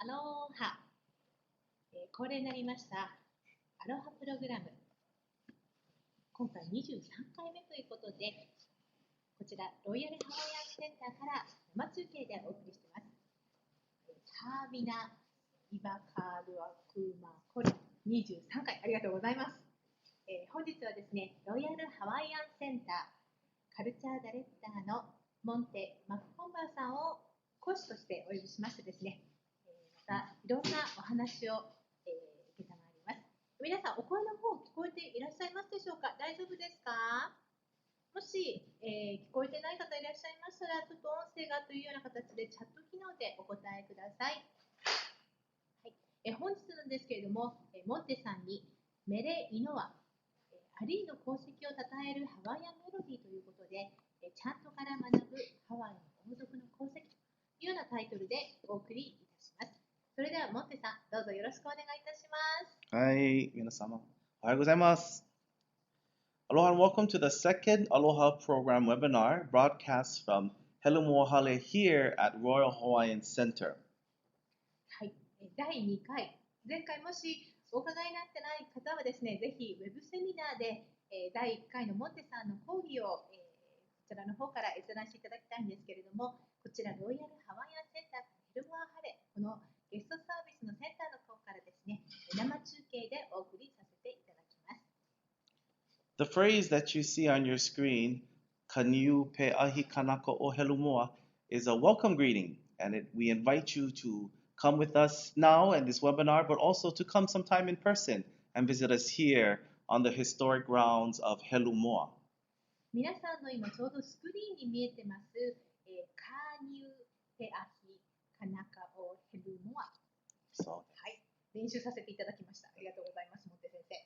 アロハ、恒例になりましたアロハプログラム、今回23回目ということで、こちらロイヤルハワイアンセンターから生中継でお送りしています。サービナ・イバカールアクーマコリ23回ありがとうございます。本日はですね、ロイヤルハワイアンセンターカルチャーダレクターのモンテ・マクコンバーさんを講師としてお呼びしましてですね、またいろんなお話を、受けたまわります。皆さんお声の方聞こえていらっしゃいますでしょうか？大丈夫ですか？もし、聞こえてない方いらっしゃいましたら、ちょっと音声がというような形でチャット機能でお答えください。はい、本日なんですけれども、モンテさんにメレイノア、アリーの功績を称えるハワイアンメロディーということで、チャントから学ぶハワイの王族の功績というようなタイトルでお送りいたします。それではモンテさん、どうぞよろしくお願いいたします。はい、皆様、おはようございます。Aloha and welcome to the second Aloha Program webinar broadcast from Helemoahale here at Royal Hawaiian Center. はい、第2回、前回もしお伺いになってない方はですね、ぜひウェブセミナーで、第1回のモンテさんの講義を、こちらの方から閲覧していただきたいんですけれども、こちらロイヤルハワイアンセンターヘルモアハレ、このゲストサービスのセンターの方からですね、生中継でお送りさせていただきます。The phrase that you see on your screen, Kaniu pe ahi kanaka o Helumoa, is a welcome greeting, and we invite you to come with us now in this webinar, but also to come sometime in person and visit us here on the historic grounds of Helumoa. 皆さんの今ちょうどスクリーンに見えてます、カニュペアヒカナカオヘルモア。はい、練習させていただきました。ありがとうございます、モンテ先生。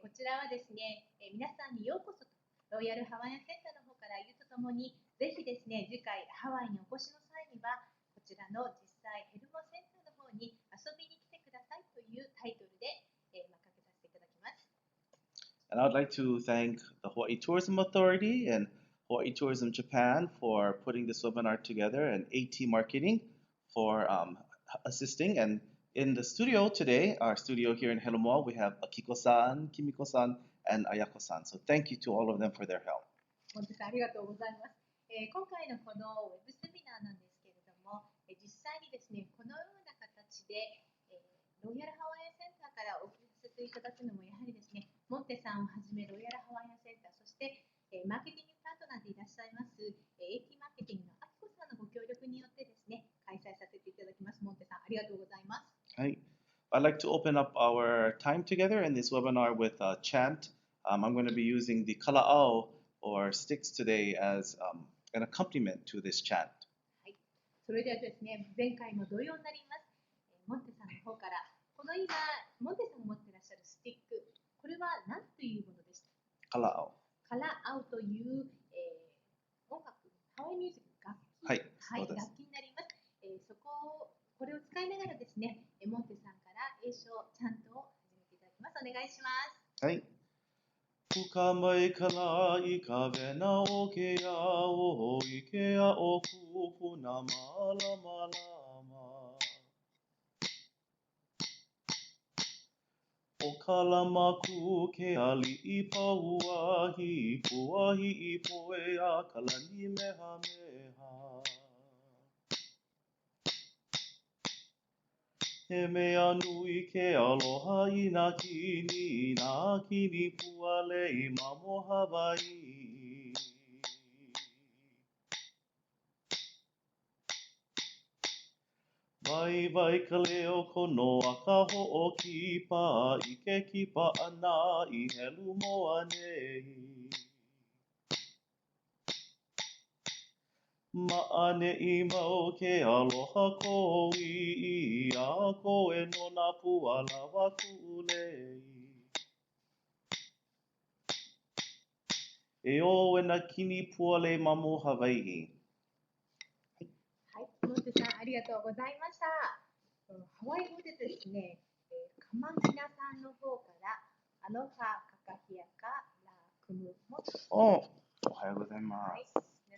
こちらはですね、皆さんにようこそとロイヤルハワイアンセンターの方から言うとともに、ぜひですね、次回ハワイにお越しの際には、こちらの実際ヘルモアセンターの方に遊びに来てくださいというタイトルで、かけさせていただきます。And I would like to thank the Hawaii Tourism Authority and Hawaii Tourism Japan for putting this webinar together, and AT Marketing for assisting. And in the studio today, our studio here in Helumoa, we have Akiko-san, Kimiko-san, and Ayako-san. So thank you to all of them for their help. 本日ありがとうございます。今回のこのウェブセミナーなんですけれども、実際にですね、このような形で、ロイヤルハワイアンセンターからお送りさせていただくのも、やはりですね、モンテさんをはじめロイヤルハワイアンセンター、そして、マーケティングパートナーでいらっしゃいます、AT マーケティングのアキコさんのご協力によってですね、開催させていただきます。モンテさん、ありがとうございます。Hi. I'd like to open up our time together in this webinar with a chant. I'm going to be using the kala'au or sticks today as an accompaniment to this chant. はい。それではですね、前回も同様になります。モンテさんの方から、この今、モンテさんが持っていらっしゃるスティック、これは何というものでしたか？カラアオ。カラアオという、音楽、ハワイミュージック楽器、はい、楽器になります。これを使いながらですね、モンテさんから英唱チャントを始めていただきます。お願いします。はい。Kuka mai kala I ka vena o ke ao I ke ao kupuna malama lama. O kalamaku ke aliʻi pauahi puahi I poe a kalani meha meha. He mea nui ke aloha I nā kini puale I mamo Hawaii. Vai ka leo kono a ka hoʻokipa I ke kipa ʻana I Helumoa nei. Ma'aneʻi mau ke aloha koʻi a koe no nā pualawa kuʻulei. E o e nā kini puale mamo Hawaii. はい、モンテさんありがとうございました。ハワイ語でですね、カマミナさんの方からアロハカカヒヤカラクムモト。おはようございます。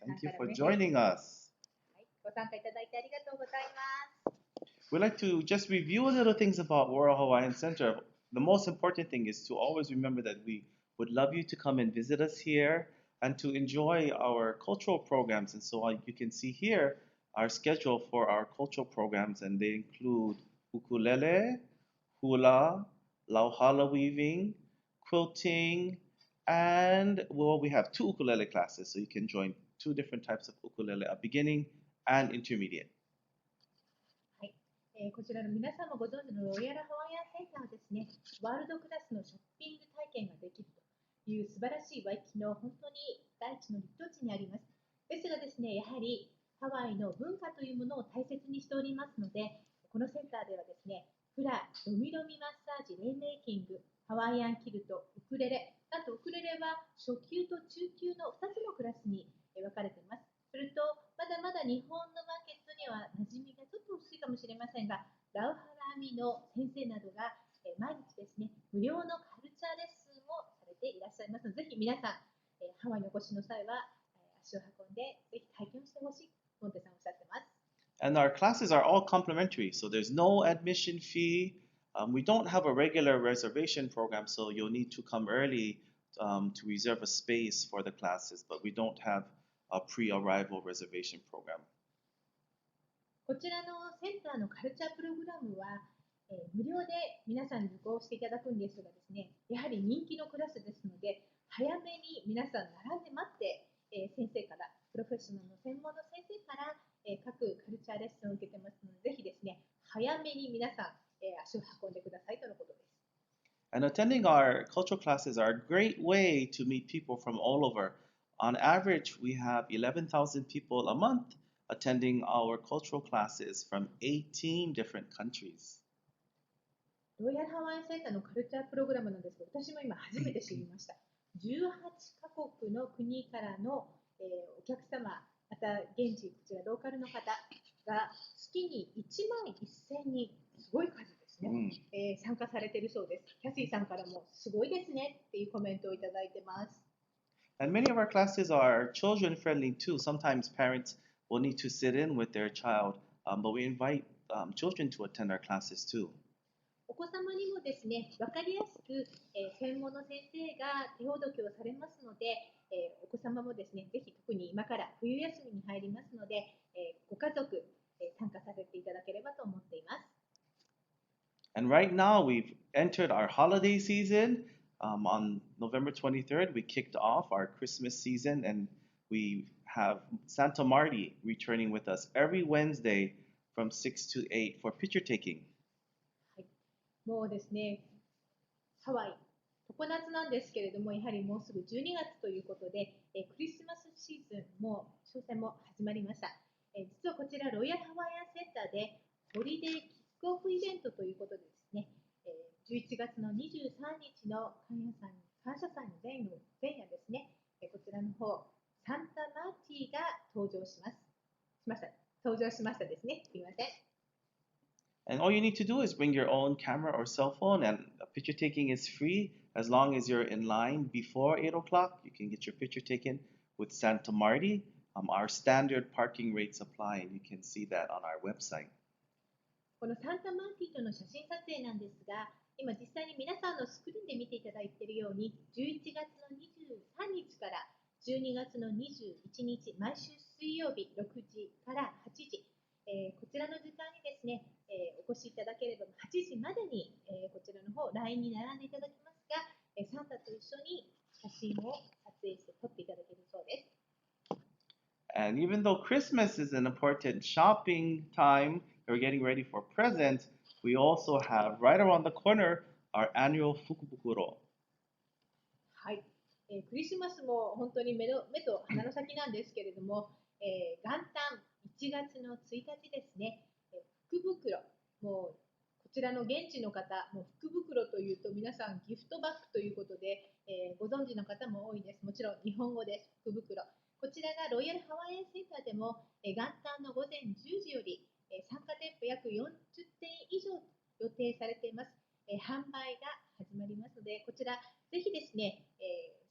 Thank you for joining us. はい、ご参加いただいてありがとうございます。we'd like to just review a little things about World Hawaiian Center. The most important thing is to always remember that we would love you to come and visit us here and to enjoy our cultural programs. And so you can see here our schedule for our cultural programs, and they include ukulele, hula, lauhala weaving, quilting, and well, we have 2 ukulele classes, so you can join 2 different types of ukulele, a beginning and intermediate. こちらの皆さんもご存知のロイヤルハワイアンセンターはですね、ワールドクラスのショッピング体験ができるという素晴らしいワイキキの本当に大地の立地地にあります。ですがですね、やはりハワイの文化というものを大切にしておりますので、このセンターではですね、フラ、ドミドミマッサージ、レイメイキング、ハワイアンキルト、ウクレレ、あとウクレレは初級と中級の2つのクラスに分かれています。すると、まだまだ日本のマーケットには馴染みがちょっと薄いかもしれませんが、ラウハラミの先生などが毎日ですね、無料のカルチャーレッスンをされていらっしゃいますので、ぜひ皆さん、ハワイにお越しの際は足を運んで、ぜひ体験してほしい、モンテさんおっしゃってます。And our classes are all complimentary, so there's no admission fee. We don't have a regular reservation program, so you'll need to come early to reserve a space for the classes, but we don't have a pre-arrival reservation program. こちらのセンターのカルチャープログラムは、無料で皆さんに受講していただくんですがですね、やはり人気のクラスですので、早めに皆さん並んで待って、先生から、プロフェッショナルの専門の先生から、各カルチャーレッスンを受けてますので、ぜひですね、早めに皆さん、足を運んでくださいとのことです。And attending our cultural classes are a great way to meet people from all over. On average, we have 11,000 people a month attending our cultural classes from 18 different countries. ロイヤルハワイアンセンターのカルチャープログラムなんですけど、私も今初めて知りました。18カ国の国からの、お客様、また現地、こちらローカルの方が月に1万1000人、すごい数ですね、参加されているそうです。キャシーさんからもすごいですねっていうコメントをいただいてます。And many of our classes are children friendly too. Sometimes parents will need to sit in with their child, but we invite children to attend our classes too. お子様にもですね、分かりやすく、専門の先生が手ほどきをされますので、お子様もですね、ぜひ特に今から冬休みに入りますので、ご家族、参加させていただければと思っています。And right now we've entered our holiday season. On November 23rd, we kicked off our Christmas season, and we have Santa Marty returning with us every Wednesday from 6 to 8 for picture taking. もうですね、ハワイ、常夏なんですけれども、やはりもうすぐ12月ということで、クリスマスシーズンも挑戦も始まりました。実はこちら、ロイヤルハワイアンセンターで、ホリデーキックオフイベントということでですね、11月の23日の感謝祭の前夜ですね、こちらの方、サンタマーティが登場しましたですね。すみません。And all you need to do is bring your own camera or cell phone, and picture taking is free as long as you're in line before 8 o'clock. You can get your picture taken with Santa Marty. Our standard parking rates apply, and you can see that on our website. このサンタマーティとの写真撮影なんですが、今実際に皆さんのスクリーンで見ていただいているように、11月の23日から12月の21日、毎週水曜日6時から8時、こちらの時間にですね、お越しいただければ8時までに、こちらの方 LINE に並んでいただきますが、サンタと一緒に写真を撮影して撮っていただけるそうです。And even though Christmas is an important shopping time, we're getting ready for presents, we also have right around the corner our annual Fukubukuro. はい、クリスマスも本当に目と鼻の先なんですけれども、元旦1月の1日ですね、福袋、もうこちらの現地の方、もう福袋というと皆さんギフトバッグということで、ご存知の方も多いです。もちろん日本語です、福袋。こちらがロイヤルハワイアンセンターでも、元旦の午前10時より、参加店舗約40店以上予定されています。販売が始まりますので、こちらぜひですね、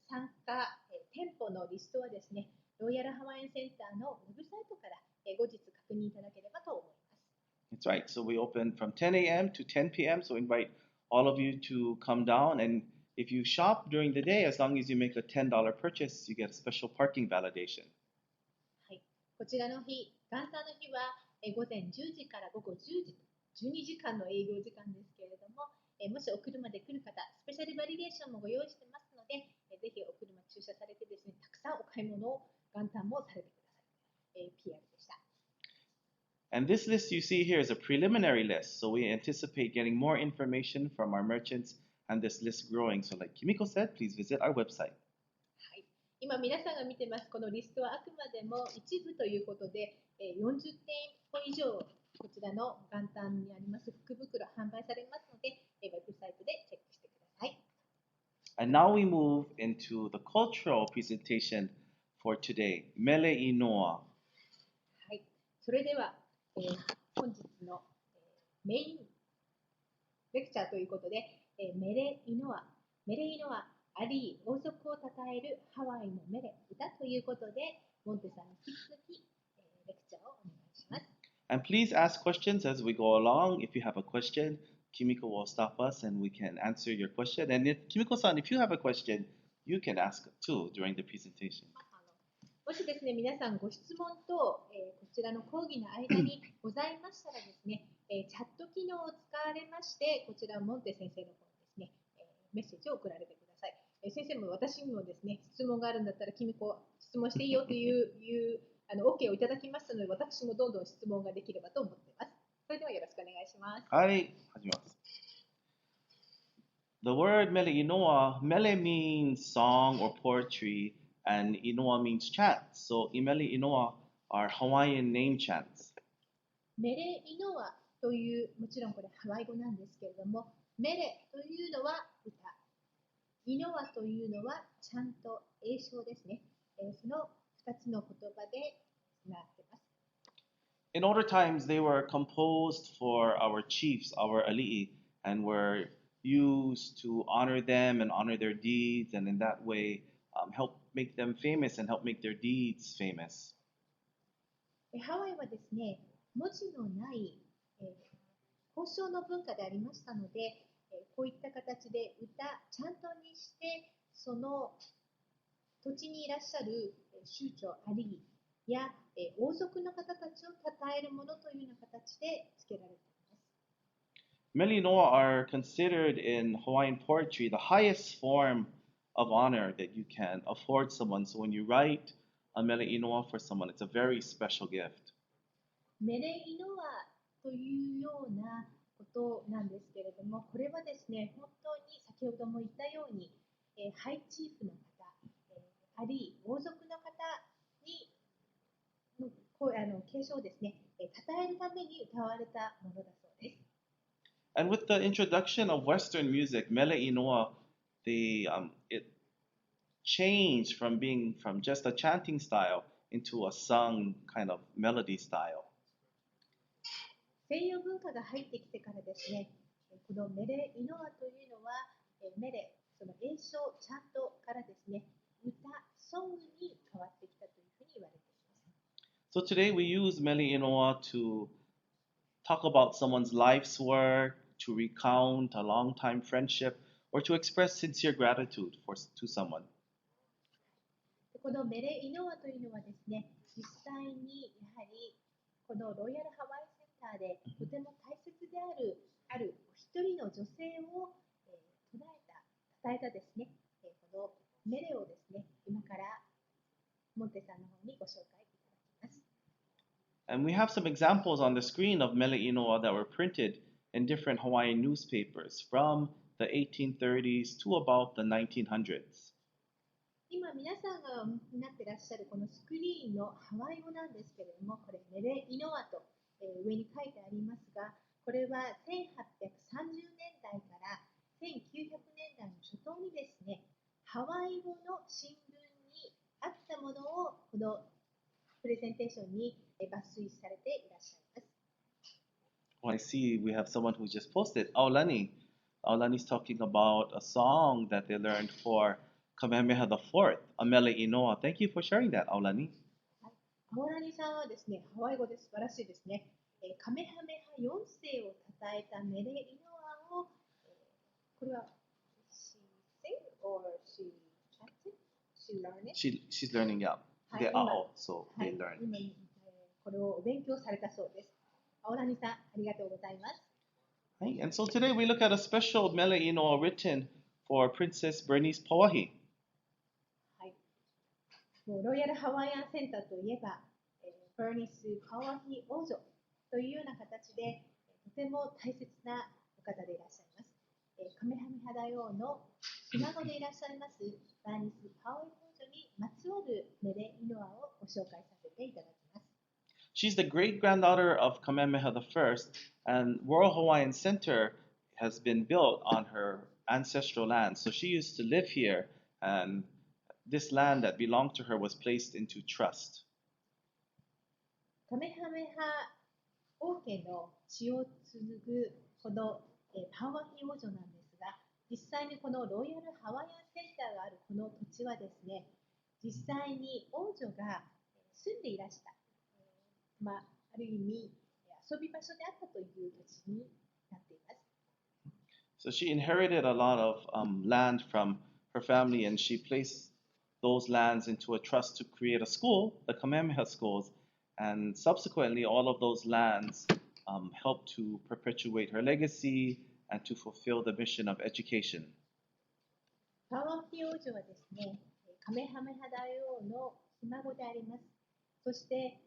参加、店舗のリストはですね、ロイヤルハワイアンセンターのウェブサイトから、後日確認いただければと思います。It's That's right. So we open from 10 a.m. to 10 p.m. So we invite all of you to come down. And if you shop during the day, as long as you make a $10 purchase, you get a special parking validation. はい、こちらの日、元旦の日は午前10時から午後10時、12時間の営業時間ですけれども、もしお車で来る方、スペシャルバリデーションもご用意してますので、ぜひお車駐車されてですね、たくさんお買い物を元旦もされてください。PR でした。And this list you see here is a preliminary list. So we anticipate getting more information from our merchants and this list growing. So like Kimiko said, please visit our website. はい、今皆さんが見てますこのリストはあくまでも一部ということで、40店舗以上こちらの元旦にあります福袋販売されますので、ウェブサイトでチェックしてください。And now we move into the cultural presentation for today, Mele Inoa. はい、それでは、本日の、メインレクチャーということで、メレイノア、aliʻi王族を称えるハワイのメレ歌ということで、モンテさんに引き続き、レクチャーをお願いします。And please ask questions as we go along. If you have a question, Kimiko will stop us and we can answer your question. And if Kimiko-san, if you have a question, you can ask too during the presentation. もしですね、皆さんご質問と、こちらの講義の間にございましたらですね、チャット機能を使われまして、こちらモンテ先生の方にですね、メッセージを送られてください。先生も私にもですね、質問があるんだったら、君子質問していいよというOK をいただきましたので、私もどんどん質問ができればと思っています。それではよろしくお願いします。はい、始めます。The word Mele Inoa, Mele means song or poetry, and Inoa means chant. So Mele Inoa are Hawaiian name chants. メレイノアという、もちろんこれハワイ語なんですけれども、メレというのは歌、イノアというのはちゃんと詠唱ですね。その2つの言葉でつながっています。In older times, they were composed for our chiefs, our aliʻi, and were used to honor them and honor their deeds, and in that way help make them famous and help make their deeds famous. ハワイはですね、文字のない、交渉の文化でありましたので、こういった形で歌、ちゃんとにして、その土地にいらっしゃる酋長アリーや王族の方たちを称えるものというような形で付けられています。Mele Inoa are considered in Hawaiian poetry the highest form of honor that you can afford someone. So when you write a Mele Inoa for someone, it's a very special gift. メレイノアというようなことなんですけれども、これはですね、本当に先ほども言ったように、ハイチーフの方、アリー王族の方に継承をですね、称えるために歌われたものだそうです。And with the introduction of Western music, Mele Inoa, it changed from being from just a chanting style into a sung kind of melody style. 西洋文化が入ってきてからですね、このメレイノアというのは、メレ、その詠唱、チャントからですね、歌、ソングに変わってきたというふうに言われています。So today we use Mele Inoa to talk about someone's life's work, to recount a long-time friendship, or to express sincere gratitude to someone. このメレイノアというのはですね、実際にやはりこのロイヤルハワイセンターでとても大切である一人の女性を唱えたですね、このメレをですね、今からモンテさんの方にご紹介いただきます。And we have some examples on the screen of Mele Inoa that were printed in different Hawaiian newspapers from the 1830s to about the 1900s. 今皆さんがなってらっしゃるこのスクリーンのハワイ語なんですけれども、これメレイノアと上に書いてありますが、これは1830年代から1900年代の初頭にですね、ハワイ語の新聞にあったものをこのプレゼンテーションに抜粋されていらっしゃいます。Well, I see we have someone who just posted. Aulani. Aulani's talking about a song that they learned for Kamehameha IV, a Mele Inoa. Thank you for sharing that, Aulani. アオラニさんはですね、ハワイ語で素晴らしいですね。カメハメハ4世を称えたメレイノアを、これは she sing or she chanted? She learned it? She's learning, yeah. はい、They 今 are all, so は they い、 learn. 今、これをお勉強されたそうです。青波さん、ありがとうございます。Right? And so today we look at a special Mele Inoa written for Princess Bernice Pauahi. はい、もうロイヤルハワイアンセンターといえば、バーニス・パワヒ王女というような形で、とても大切なお方でいらっしゃいます。カメハメハ大王のひ孫でいらっしゃいますバーニス・パワヒ王女にまつわるメレイノアをご紹介させていただきます。She's the great granddaughter of Kamehameha I, and Royal Hawaiian Center has been built on her ancestral land. So she used to live here, and this land that belonged to her was placed into trust. カメハメハ王家の血を継ぐこの、パワヒ王女なんですが、実際にこのロイヤルハワイアンセンターがあるこの土地はですね、実際に王女が住んでいらした、ある意味遊び場所であったという土地になっています。So she inherited a lot of land from her family, and she placed those lands into a trust to create a school, the Kamehameha schools, and subsequently all of those lands helped to perpetuate her legacy and to fulfill the mission of education. パワヒ王女はですね、カメハメハ大王のひ孫であります。そして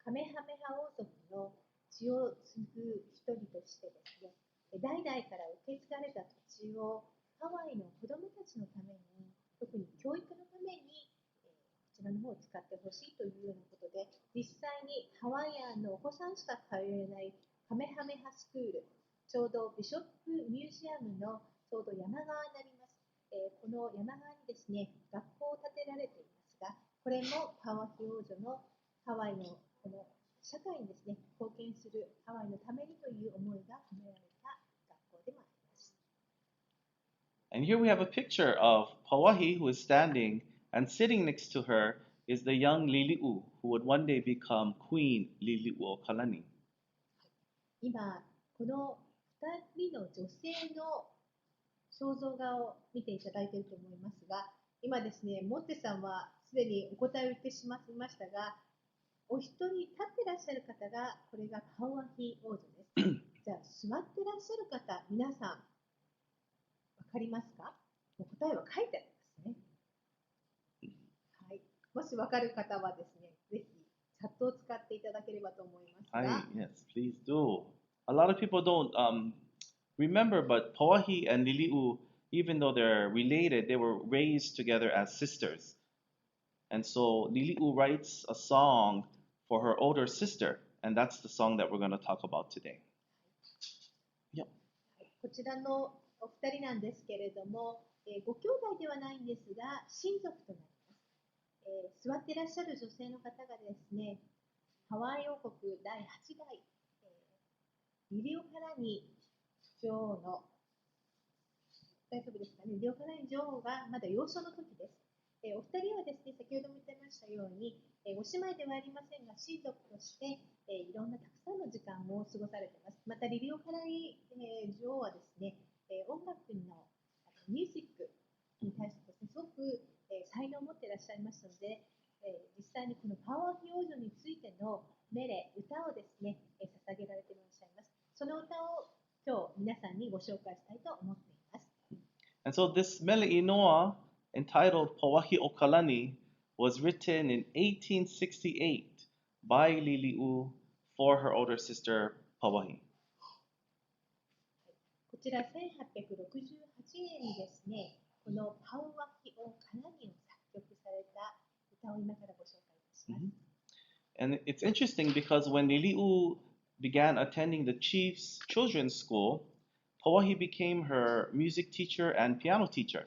カメハメハ王族の血を継ぐ一人としてですね、代々から受け継がれた土地をハワイの子どもたちのために、特に教育のために、こちらの方を使ってほしいというようなことで、実際にハワイアンのお子さんしか通えないカメハメハスクール、ちょうどビショップミュージアムのちょうど山側になります。この山側にですね、学校を建てられていますが、これもパワヒ王女のハワイのこの社会にですね、貢献するハワイのためにという思いが込められた学校でもあります。And here we have a picture of Pauahi, who is standing, and sitting next to her is the young Lili'u, who would one day become Queen Lili'uokalani. 今、この2人の女性の肖像画を見ていただいていると思いますが、今ですね、モッテさんはすでにお答えを言ってしまいましたが、お一人立ってらっしゃる方が、これがパワヒ王女です。じゃあ、座ってらっしゃる方、皆さん、わかりますか？もう答えは書いてありますね。はい。もしわかる方はですね、ぜひチャットを使っていただければと思いますが。Hi, yes, please do. A lot of people don't remember, but Pauahi and Lili'u, even though they're related, they were raised together as sisters. And so Lili'u writes a song for her older sister, and that's the song that we're going to talk about today. Yep. こちらのお二人なんですけれども、ご兄弟ではないんですが、親族となります。座っていらっしゃる女性の方がですね、ハワイ王国第8代、リリオカラニ女王の、大丈夫ですかね、リリオカラニ女王がまだ幼少の時です。お二人はですね、先ほども言ってましたように、お姉妹ではありませんが、親族として、いろんなたくさんの時間を過ごされています。また、リリオカラニ、女王はですね、音楽のミュージックに対してですね、すごく、才能を持っていらっしゃいますので、実際にこのパワーヒ王女についてのメレ、歌をですね、捧げられていらっしゃいます。その歌を今日皆さんにご紹介したいと思っています。And so this Mele Inoa, entitled Pauahi Okalani, was written in 1868 by Lili'u for her older sister Pauahi. こちら1868年にですね、このパウアヒオカラニを作曲された歌を今からご紹介いたします。And it's interesting because when Lili'u began attending the chief's children's school, Pauahi became her music teacher and piano teacher.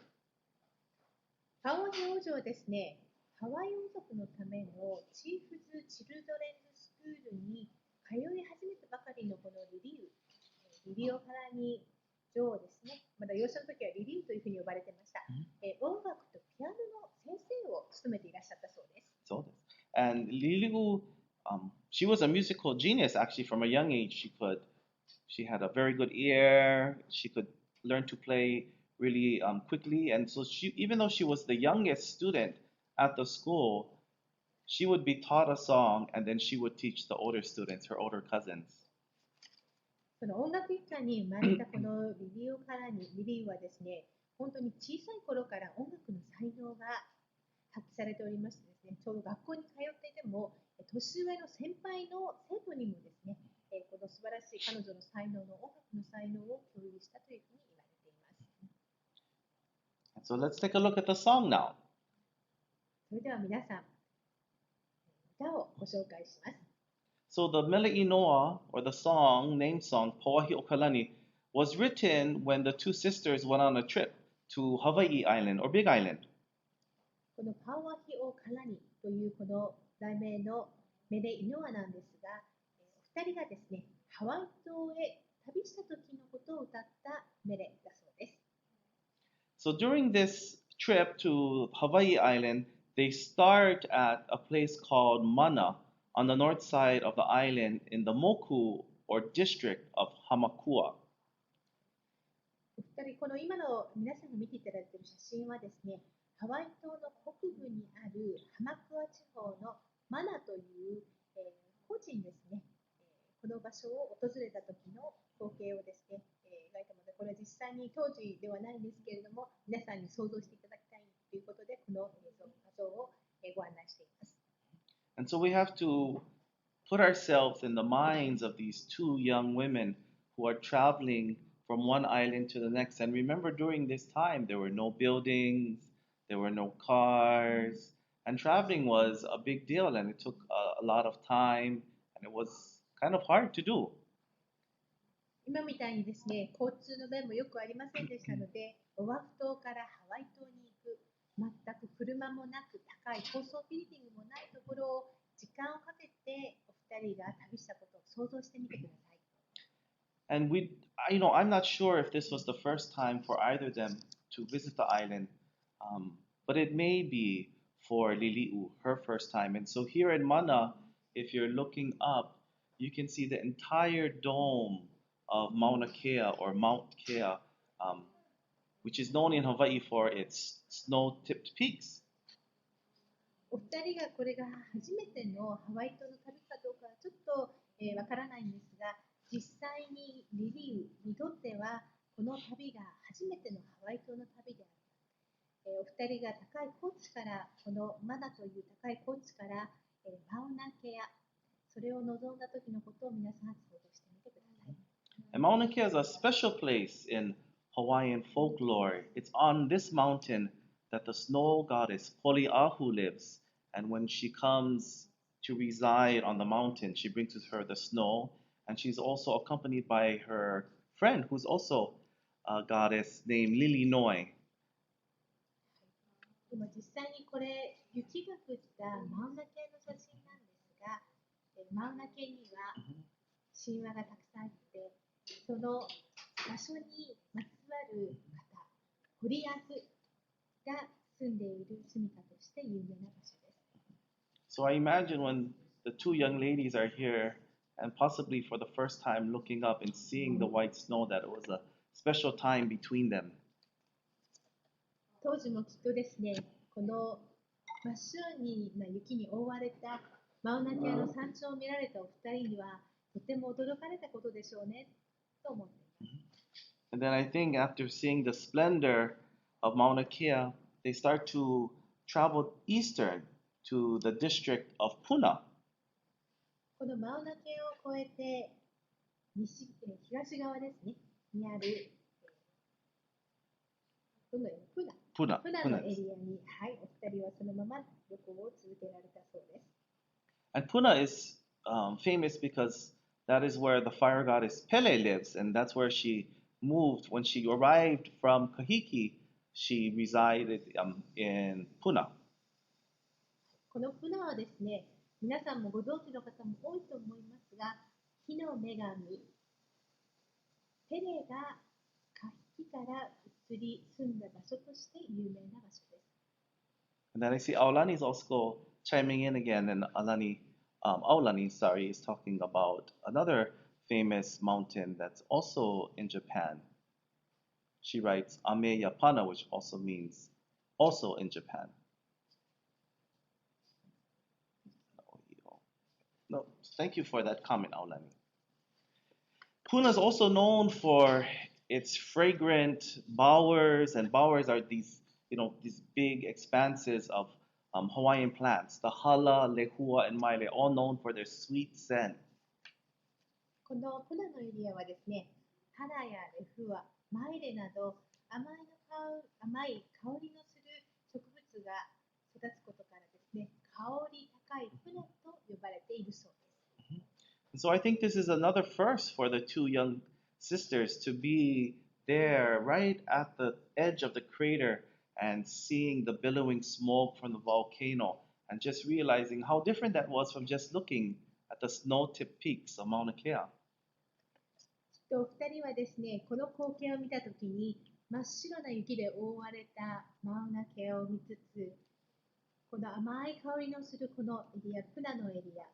パウアヒ王女はですね、ハワイ王族のためのチーフズ・チルドレンズスクールに通い始めたばかりのこのリリオカラニ女王ですね。まだ幼少の時はリリウというふうに呼ばれていました。音楽とピアノの先生を務めていらっしゃったそうです。そうです。And Lili'u she was a musical genius actually from a young age. She had a very good ear. She could learn to play really quickly. And so even though she was the youngest student at the school, she would be taught a song and then she would teach the older students, her older cousins. その音楽一家に生まれたこのリリーはですね、本当に小さい頃から音楽の才能が発揮されておりましてですね、ちょうど学校に通っていても、年上の先輩の生徒にもですね、この素晴らしい彼女の才能の音楽の才能を共有したというふうに言われています。So let's take a look at the song now. それでは皆さん、歌をご紹介します。So the Mele Inoa, or the song, name song, Pauahi o Kalani, was written when the two sisters went on a trip to Hawaii Island, or Big Island. このパワヒオカラニというこの題名のメレイノアなんですが、お二人がですね、ハワイ島へ旅した時のことを歌ったメレだそうです。So during this trip to Hawaii Island, they start at a place called Mana on the north side of the island in the Moku, or district of Hamakua. お二人、この今の皆さんが見ていただいている写真はですね、ハワイ島の北部にあるハマクア地方のマナという、個人ですね、この場所を訪れた時の光景をですね、描いたので、これは実際に当時ではないんですけれども、皆さんに想像していただきたいということで、この画像をご案内しています。And so we have to put ourselves in the minds of these two young women who are traveling from one island to the next. And remember, during this time, there were no buildings, there were no cars, and traveling was a big deal, and it took a lot of time, and it was kind of hard to do. 今みたいにですね、交通の便もよくありませんでしたので、オアフ島からハワイ島に行く、全く車もなく高い高層ビルディングもないところを時間をかけてお二人が旅したことを想像してみてください。And I'm not sure if this was the first time for either of them to visit the island, but it may be for Lili'u, her first time. And so here in Mana, if you're looking up, you can see the entire dome of Mauna Kea, or Mount Kea, which is known in Hawaii for its snow-tipped peaks. お二人がこれが初めてのハワイ島の旅かどうかはちょっとわからないんですが、実際にリリウにとってはこの旅が初めてのハワイ島の旅である。お二人が高い高地から、このマナという高い高地からマウナケア、それを望んだ時のことを皆さん想像してみてください。And Mauna Kea is a special place in Hawaiian folklore. It's on this mountain that the snow goddess Poli'ahu lives. And when she comes to reside on the mountain, she brings with her the snow. And she's also accompanied by her friend, who's also a goddess named Lili Noi. 今実際にこれ、雪が降ったマウナケの写真なんですが、マウナケには神話がたくさんあって、その場所にまつわる方、ホリアフが住んでいる住処として有名な場所です。So I imagine when the two young ladies are here, and possibly for the first time looking up and seeing the white snow, that it was a special time between them. 当時もきっとですね、この真っ白な雪に覆われたマウナケアの山頂を見られたお二人にはとても驚かれたことでしょうねと思っています。And then I think after seeing the splendor of Mauna Kea, they start to travel eastern to the district of Puna. このマウナケを越えて東側ですね、にあるプナのエリアに、はい、お二人はそのまま旅行を続けられたそうです。And Puna is famous because that is where the fire goddess Pele lives, and that's where she moved. When she arrived from Kahiki, she resided in Puna. このプナはですね、皆さんもご存知の方も多いと思いますが、火の女神ペレがカヒキから移り住んだ場所として有名な場所です。And then I see Aulani is also chiming in again, and Alani, Aulani, sorry, is talking about another famous mountain that's also in Japan. She writes Ame Yapana, which also means also in Japan. No, thank you for that comment, Aulani. Puna is also known for its fragrant bowers, and bowers are these big expanses of Hawaiian plants. The hala, lehua, and maile, all known for their sweet scent. このプナのエリアはですね、ハラやレフア、マイレなど甘い香りのする植物が育つことからですね、香り高いプナと呼ばれているそうです。So I think this is another first for the two young sisters to be there right at the edge of the crater and seeing the billowing smoke from the volcano and just realizing how different that was from just looking at the snow-tipped peaks of Mauna Kea. お二人はですね、この光景を見たときに真っ白な雪で覆われたマウナケアを見つつ、この甘い香りのするこのエリア、プナのエリア、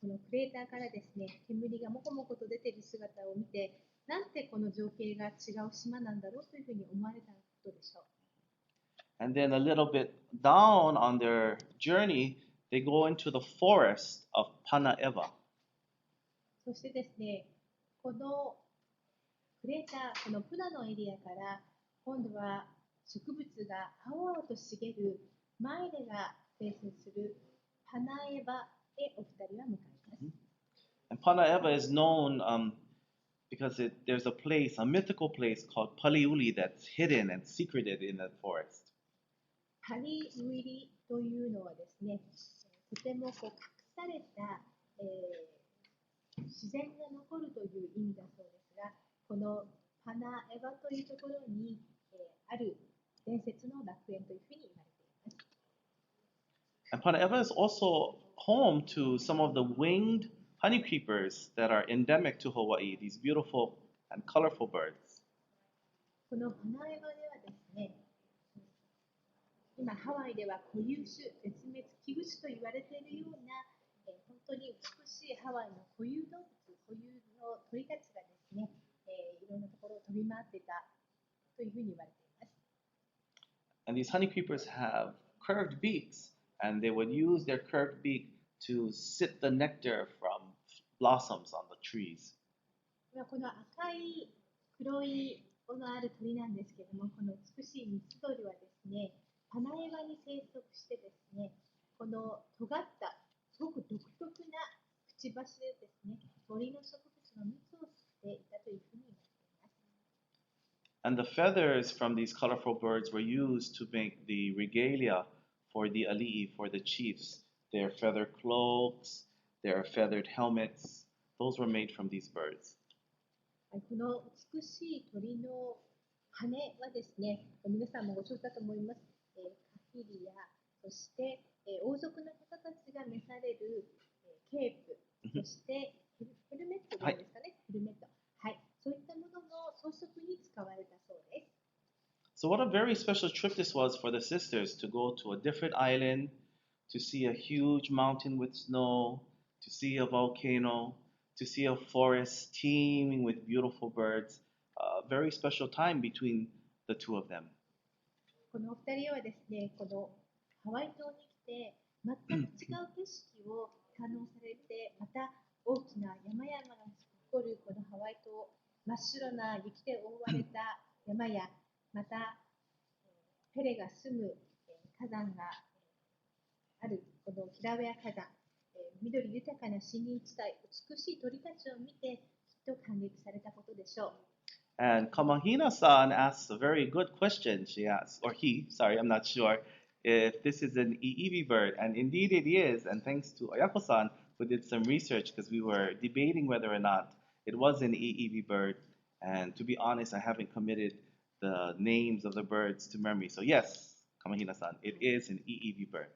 このクレーターからですね、煙がもこもこと出ている姿を見て、なんてこの情景が違う島なんだろうというふうに思われたことでしょう。And then a little bit down on their journey, they go into the forest of Panaeva. そしてですね、このクレーター、このプナのエリアから今度は植物が青々と茂るマイレが生成するパナエバへお二人は向かいます。And Panaeva is known because there's a place, a mythical place called Paliuli that's hidden and secreted in that forest. パリウイリというのはですね、とても隠された、自然が残るという意味だそうですが、このパナエバというところに、ある伝説の楽園というふうに言われています。And Panaeva is also home to some of the winged honey creepers that are endemic to Hawaii, these beautiful and colorful birds. このパナエバではですね、今ハワイでは固有種、絶滅危惧種と言われているような、本当に美しいハワイの固有動物、固有の鳥たちがですね、いろんなところを飛び回っていたというふうに言われています。And these honey creepers have curved beaks, and they would use their curved beak to sip the nectar from blossoms on the trees. この赤い黒い尾のある鳥なんですけれども、この美しい三つ鳥はですね、パナエバに生息してですね、この尖ったすごく独特なくちばしでですね、鳥の植物の蜜を吸っていたというふうに言われています。And the feathers from these colorful birds were used to make the regalia for the aliʻi, for the chiefs. Their feather cloaks, their feathered helmets, those were made from these birds. この美しい鳥の羽はですね、皆さんもご承知だと思います。カヒリや、そして、王族の方たちが召される、ケープ、そしてヘルメットですかね、ヘルメット。はい、そういったものの装飾に使われたそうです。So what a very special trip this was for the sisters to go to a different island, to see a huge mountain with snow, to see a volcano, to see a forest teeming with beautiful birds. A very special time between the two of them. このお二人はですね、このハワイ島に来て、全く違う景色を堪能されて、また大きな山々が残るこのハワイ島、真っ白な雪で覆われた山や、またペレが住む火山があるこのキラウェア火山、緑豊かな森林地帯、美しい鳥たちを見て、きっと感激されたことでしょう。And Kamahina-san asks a very good question. She asks, or he, sorry, I'm not sure, if this is an iiwi bird. And indeed it is. And thanks to Ayako-san, who did some research, because we were debating whether or not it was an iiwi bird. And to be honest, I haven't committed the names of the birds to memory. So yes, Kamahina-san, it is an iiwi bird.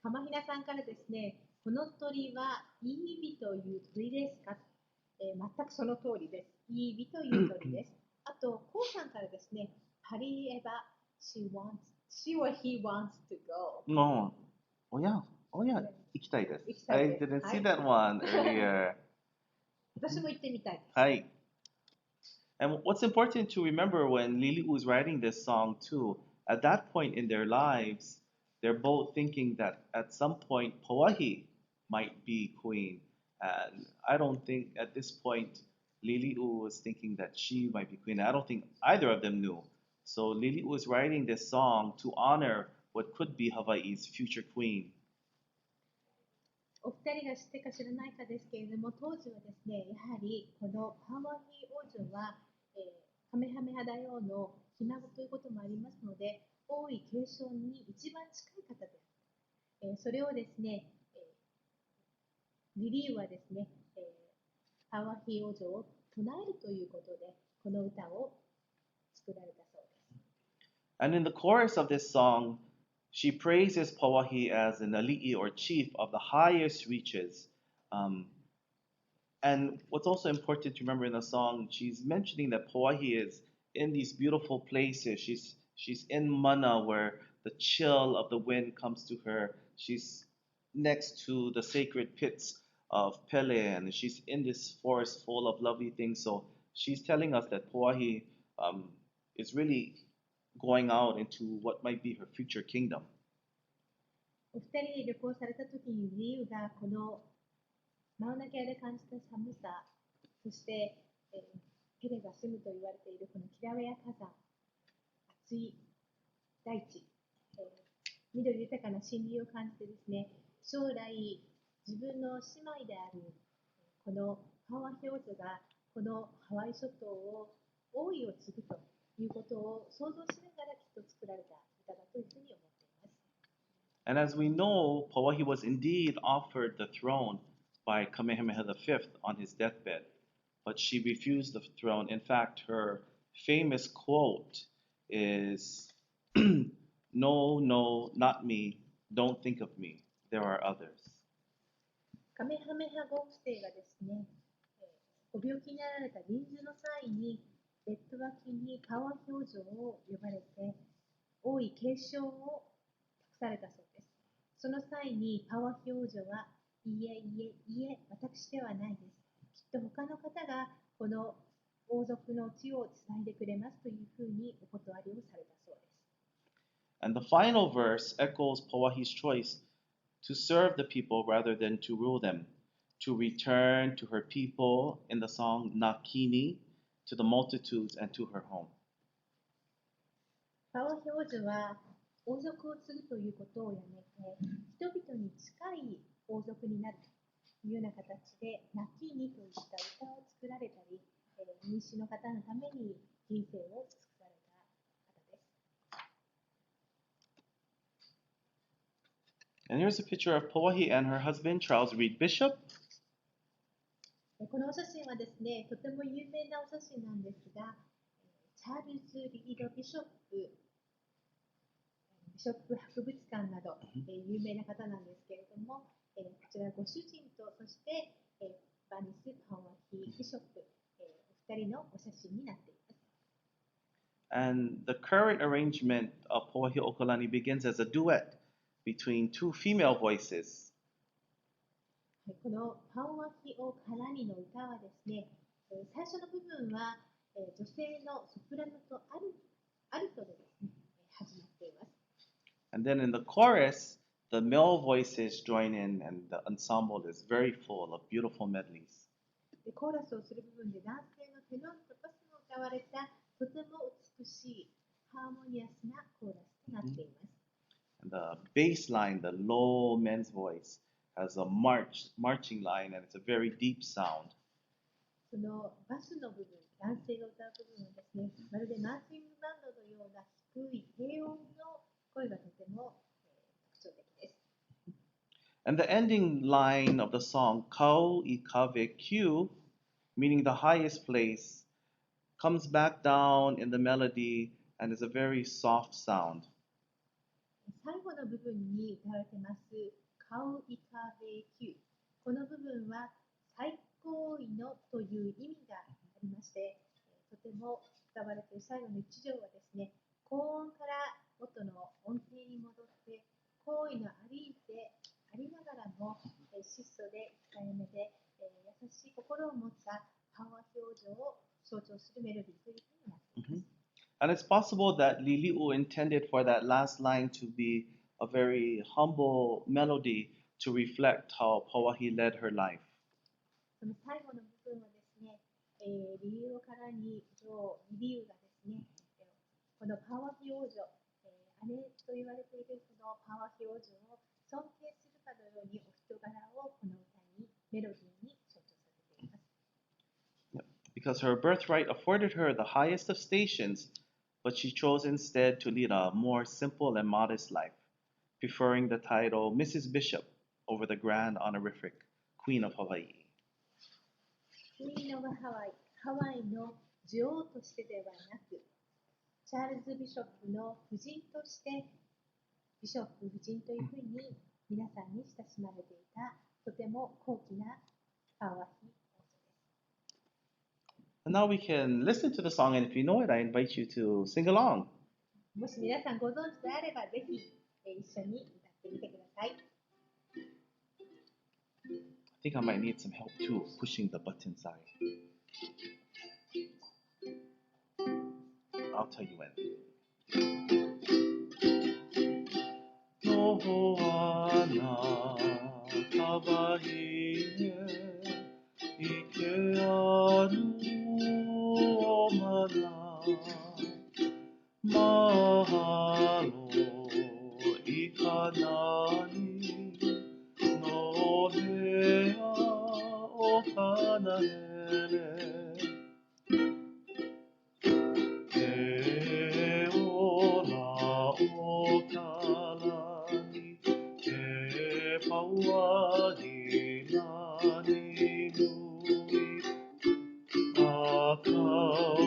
カマヒナさんからですね、この鳥はイービという鳥ですか、全くその通りです。イービという鳥です。あと、コウさんからですね、パリエバ、she or he wants to go. No. Oh yeah. Oh yeah. 行きたいです。行きたい I です。 didn't は see い。 that one earlier. 私も行ってみたいです。はい。And what's important to remember when Lili was writing this song too, at that point in their lives, they're both thinking that at some point Pauahi might be queen. And I don't think at this point Lili was thinking that she might be queen. I don't think either of them knew. So Lili was writing this song to honor what could be Hawaii's future queen. お二人が知ってか知らないかですけれども、当時はですね、やはりこのパワヒ王女は、カメハメハ大王のひ孫ということもありますので、王位継承に一番近い方である。それをですね、リリーはですね、パワヒ王女を唱えるということで、この歌を作られたそうです。And in the chorus of this song, she praises Pauahi as an aliʻi or chief of the highest reaches. And what's also important to remember in the song, she's mentioning that Pauahi is in these beautiful places. She's in Mana where the chill of the wind comes to her. She's next to the sacred pits of Pele, and she's in this forest full of lovely things. So she's telling us that Pauahi is really going out into what might be her future kingdom. お二人で旅行された時にリリーがこのマウナケアで感じた寒さ、そして、ペレが住むと言われているこのキラウェア火山、暑い大地、緑豊かな森林を感じてですね、将来自分の姉妹であるこのパワヒ王女がこのハワイ諸島を王位を継ぐということを想像しながらきっと作られた歌だというふうに思っています。And as we know, Pauahi was indeed offered the throne by Kamehameha V on his deathbed, but she refused the throne. In fact, her famous quote is, No, no, not me. Don't think of me. There are others. カメハメハご夫妻がですね、ご病気になられた臨終の際に、ベッド脇にパワヒ王女を呼ばれて、王位継承を託されたそうです。その際にパワヒ王女は、いえいえいえ、私ではないです。きっと他の方がこの王族の地をつないでくれますというふうにお断りをされたそうです。And the final verse echoes Pauahi's choice to serve the people rather than to rule them, to return to her people in the song Nakini, to the multitudes and to her home. パワヒ王女は王族を継ぐということをやめて、人々に近い王族になるというような形で、ナキーニといった歌を作られたり、民主の方のために人生を尽くされた方です。And here's a picture of Pauahi and her husband, Charles Reed Bishop. このお写真はですね、とても有名なお写真なんですが、チャールズ・リード・ビショップ博物館など、有名な方なんですけれども、こちらご主人とそして、バニス・パワヒ・ビショップ、お二人のお写真になっています。And the current arrangement of Pauahi Okalani begins as a duet between two female voices. このパワヒ・オカラニの歌はですね、最初の部分は、女性のソプラノとアルトでですね、始まっています。And then in the chorus, the male voices join in, and the ensemble is very full of beautiful medleys. でコーラスをする部分で男性のテノールとバスが歌われたとても美しいハーモニアスなコーラスとなっています。And the bass line, the low men's voice, has a marching line, and it's a very deep sound. そのバスの部分、男性が歌う部分はですね、まるでマーチングバンドのような低い低音の声がとても特徴的です。And the ending line of the song, Kau Ikave Q, meaning the highest place, comes back down in the melody and is a very soft sound. 最後の部分に歌われています、カウイカベキュー。この部分は最高位のという意味がありまして、とても歌われている最後の一行はですね、高音から元の音程に戻って、高位の歩いてありながらも、質素で控えめで、優しい心を持ったハワイ表情を象徴するメロディーというふうになっています。And it's possible that Lili'u intended for that last line to be a very humble melody to reflect how Pauahi led her life. その最後の部分はですね、リリウからに女王リリウがですね、このパワヒ王女、姉と言われているこのパワヒ王女を尊敬するかのようにお人柄をこの歌にメロディーに象徴させています。Because her birthright afforded her the highest of stations, but she chose instead to lead a more simple and modest life, preferring the title Mrs. Bishop over the grand honorific Queen of Hawaii. クイーン・オブ・ハワイの女王としてではなく、チャールズ・ビショップの夫人として、ビショップ夫人というふうに皆さんに親しまれていた、とても高貴なパワヒ王女です。And now we can listen to the song, and if you know it, I invite you to sing along. もし皆さんご存知であれば、ぜひ一緒に歌ってみてください。I think I might need some help too, pushing the button side. I'll tell you when. のはなかばいねいけあるおまなまはろいかなにのへやおかなへれえおらおからにえぱわになにぬいあかお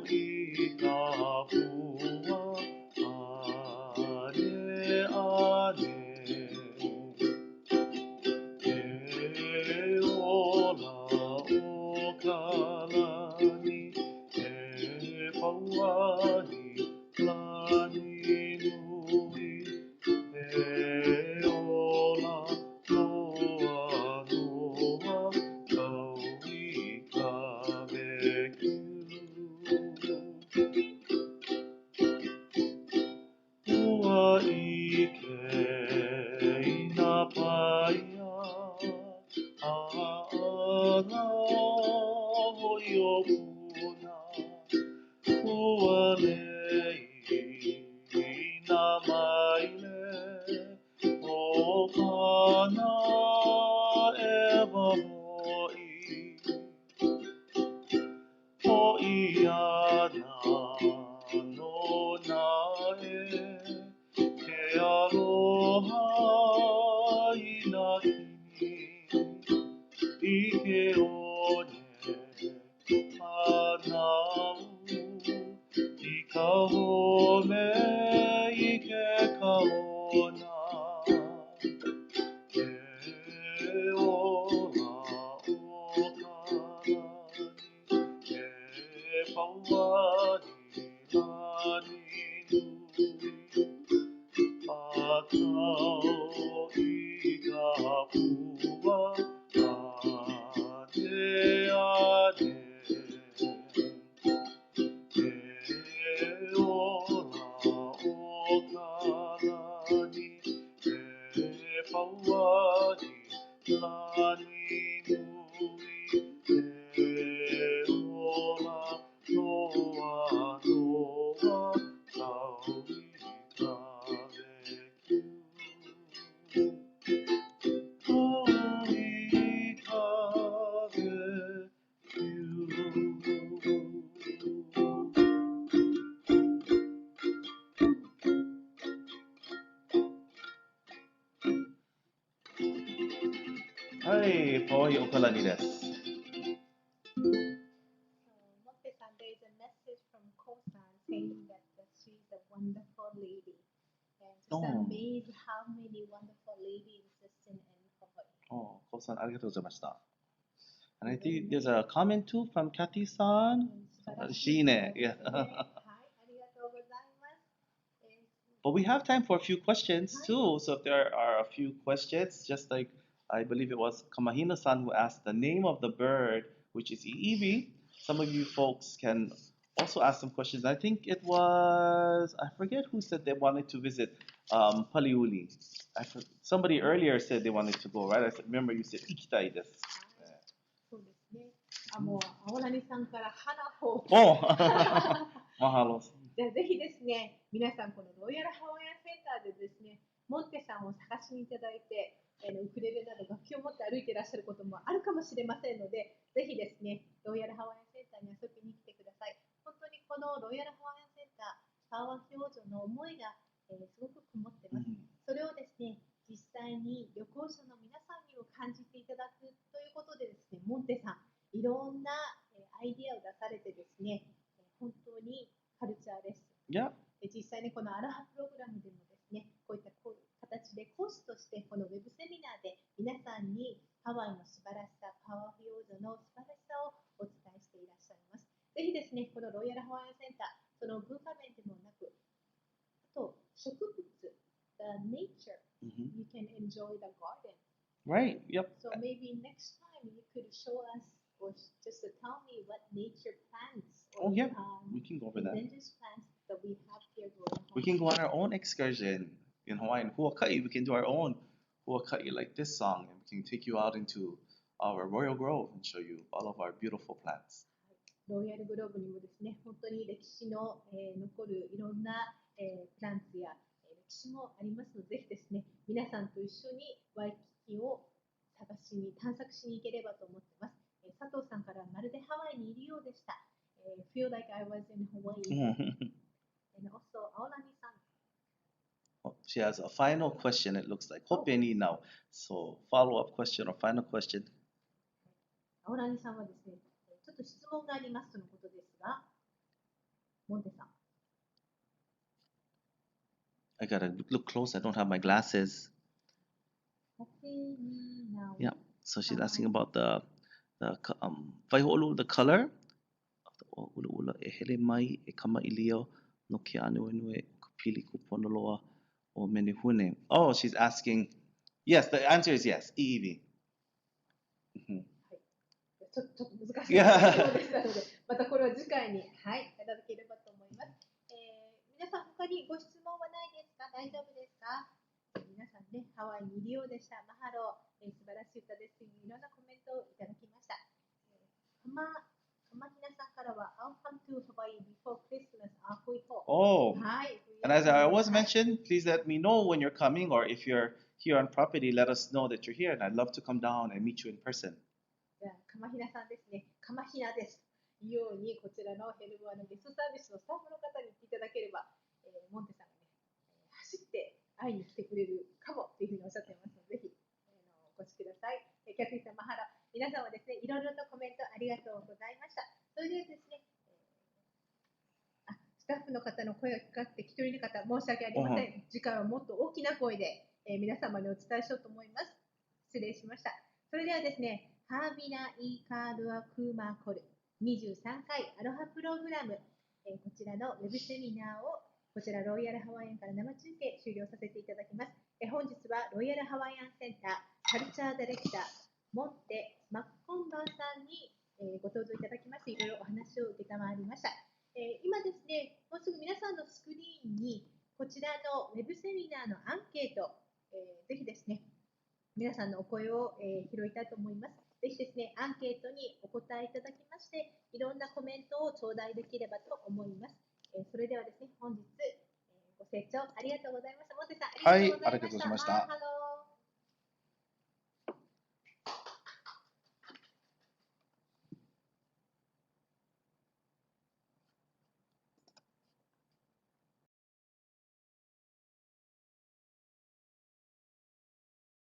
いかふわあれあれえおらおからにえぱわになにぬいえおらのあのあかういかべきゅうわいけいなぱやあらほよくなうわれいなまいれおかなえばほいほいやなのなえけあろはいなきにいけおねはなういかほめいけかおなえおらおからにえぱわになにぬいあかおいかふわあれあれえおらおからにえぱわになにぬいえおらのあのあかういかべきゅうかういかべきゅうはい、パワイオカラニです。Motte san, there is a message from Ko-san saying that she's a wonderful lady. And just amazed how many wonderful ladies exist in Hawaii. Oh, Ko-san, ありがとうございました。And I think there's a comment too from Kathy-san. しいね。はい、ありがとうございます。But we have time for a few questions too. So if there are a few questions, just like I believe it was Kamahina-san who asked the name of the bird, which is iiwi. Some of you folks can also ask some questions. I think it was, I forget who said they wanted to visit Paliuli. Somebody earlier said they wanted to go, right? Remember you said ikitai desu. そうですね。もう、青谷さんから花を。マハロ。じゃあぜひですね、皆さんこのロイヤルハワイアンセンターでですね、モンテさんを探しにいただいて、ウクレレなど楽器を持って歩いていらっしゃることもあるかもしれませんので、ぜひですね、ロイヤルハワイアンセンターに遊びに来てください。本当にこのロイヤルハワイアンセンター、ハワイ王女の思いが、すごくこもってます。それをですね、実際に旅行者の皆さんにも感じていただくということでですね、モンテさん、いろんなアイディアを出されてですね、本当にカルチャーです。実際にこのアロハプログラムでもですね、こういった形で講師としてこのウェブセミナーで皆さんにハワイの素晴らしさ、ハワイ王女の素晴らしさをお伝えしていらっしゃいます。ぜひですね、このロイヤルハワイアンセンター、その文化面でもなく、あと植物、the nature, you can enjoy the garden. Right, yep. So maybe next time you could show us or just tell me what nature plants or we can go over that. Indigenous plants that we have here growing. We can go on our own excursion in Hawaii. In Huaka'i, we can do our own Huaka'i like this song, and we can take you out into our Royal Grove and show you all of our beautiful plants. ロイヤルグローブにもですね、本当に歴史の、残るいろんな、プランツや、歴史もありますので、ぜひですね、皆さんと一緒にワイキキを探しに、探索しに行ければと思っています。佐藤さんからまるでハワイにいるようでした。Feel like I was in Hawaii. And also, Aolani-san. She has a final question, it looks like. Hope any now. So, follow-up question or final question. アオラニさんはですね、ちょっと質問がありますとのことですが、モンテさん。I gotta look close. I don't have my glasses. Yeah. So she's asking about the color of the ula e hele mai e kama ilio no ke anu e kupili kuponoloa o menehune. Oh, she's asking. Yes, the answer is yes. iiwi. ちょっと難しいですので、またこれを次回に、はい、いただければと思います。皆さん、他にご質問はないですか？大丈夫ですか？皆さんね、ハワイにいるようでした。マハロ、素晴らしい歌です。いろんなコメントをいただきました。かまひなさんからは、I'll come to Hawaii before Christmas. Oh, and as I always mention, please let me know when you're coming, or if you're here on property, let us know that you're here, and I'd love to come down and meet you in person. かまひなさんですね。かまひなです。というように、こちらのヘルボアのゲストサービスのスタッフの方に言っていただければ、モンテさんがね、走って会いに来てくれるかもというふうにおっしゃっていますので、ぜひお越しください。キャプテンさん、マハラ、皆さんはですね、いろいろとコメントありがとうございました。それではですね、スタッフの方の声がかかって聞き取れなかった申し訳ありません。次回はもっと大きな声で、皆様にお伝えしようと思います。失礼しました。それではですね、ハービナイーカードアクーマーコル23回アロハプログラム、こちらのウェブセミナーをこちらロイヤルハワイアンから生中継終了させていただきます。本日はロイヤルハワイアンセンターカルチャーディレクターモンテ・マッコンバーさんに、ご登場いただきましていろいろお話を受けたまわりました。今ですね、もうすぐ皆さんのスクリーンにこちらのウェブセミナーのアンケート、ぜひですね、皆さんのお声を、拾いたいと思います。ぜひですね、アンケートにお答えいただきまして、いろんなコメントを頂戴できればと思います。それではですね、本日、ご清聴ありがとうございました。モンテさん、ありがとうございました。